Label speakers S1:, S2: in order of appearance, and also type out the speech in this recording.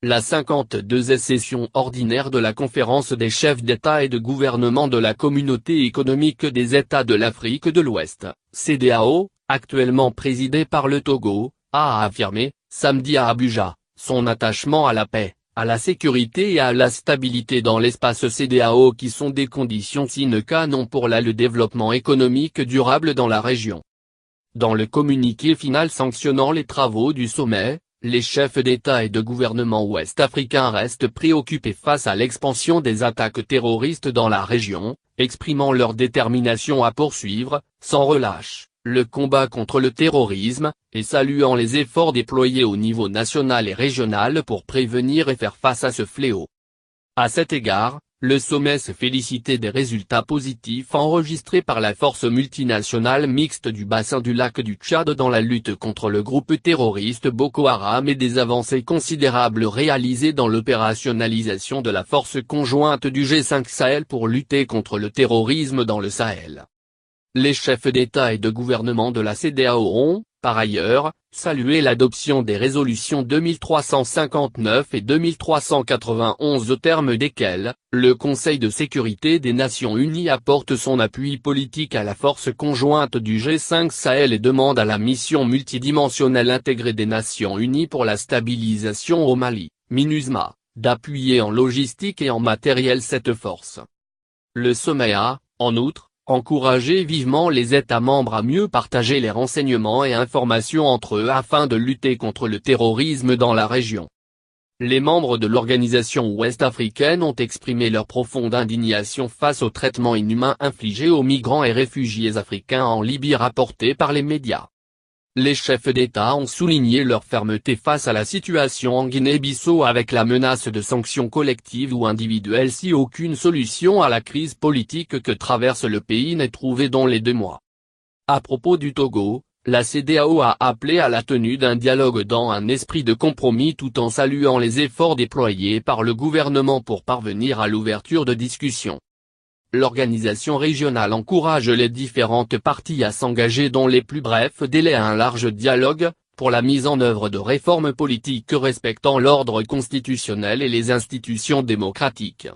S1: la 52e session ordinaire de la Conférence des chefs d'État et de gouvernement de la Communauté économique des États de l'Afrique de l'Ouest, CEDEAO, actuellement présidée par le Togo, a affirmé, samedi à Abuja, son attachement à la paix, à la sécurité et à la stabilité dans l'espace CEDEAO qui sont des conditions sine qua non pour le développement économique durable dans la région. Dans le communiqué final sanctionnant les travaux du sommet, les chefs d'État et de gouvernement ouest-africains restent préoccupés face à l'expansion des attaques terroristes dans la région, exprimant leur détermination à poursuivre, sans relâche, le combat contre le terrorisme, et saluant les efforts déployés au niveau national et régional pour prévenir et faire face à ce fléau. À cet égard, le sommet s'est félicité des résultats positifs enregistrés par la force multinationale mixte du bassin du lac du Tchad dans la lutte contre le groupe terroriste Boko Haram et des avancées considérables réalisées dans l'opérationnalisation de la force conjointe du G5 Sahel pour lutter contre le terrorisme dans le Sahel. Les chefs d'État et de gouvernement de la CEDEAO ont, par ailleurs, salué l'adoption des résolutions 2359 et 2391 au terme desquelles, le Conseil de sécurité des Nations Unies apporte son appui politique à la force conjointe du G5 Sahel et demande à la mission multidimensionnelle intégrée des Nations Unies pour la stabilisation au Mali, MINUSMA, d'appuyer en logistique et en matériel cette force. Le sommet a, en outre, encourager vivement les États membres à mieux partager les renseignements et informations entre eux afin de lutter contre le terrorisme dans la région. Les membres de l'organisation ouest-africaine ont exprimé leur profonde indignation face aux traitements inhumains infligés aux migrants et réfugiés africains en Libye rapportés par les médias. Les chefs d'État ont souligné leur fermeté face à la situation en Guinée-Bissau avec la menace de sanctions collectives ou individuelles si aucune solution à la crise politique que traverse le pays n'est trouvée dans les 2 mois. À propos du Togo, la CEDEAO a appelé à la tenue d'un dialogue dans un esprit de compromis tout en saluant les efforts déployés par le gouvernement pour parvenir à l'ouverture de discussions. L'organisation régionale encourage les différentes parties à s'engager dans les plus brefs délais à un large dialogue, pour la mise en œuvre de réformes politiques respectant l'ordre constitutionnel et les institutions démocratiques.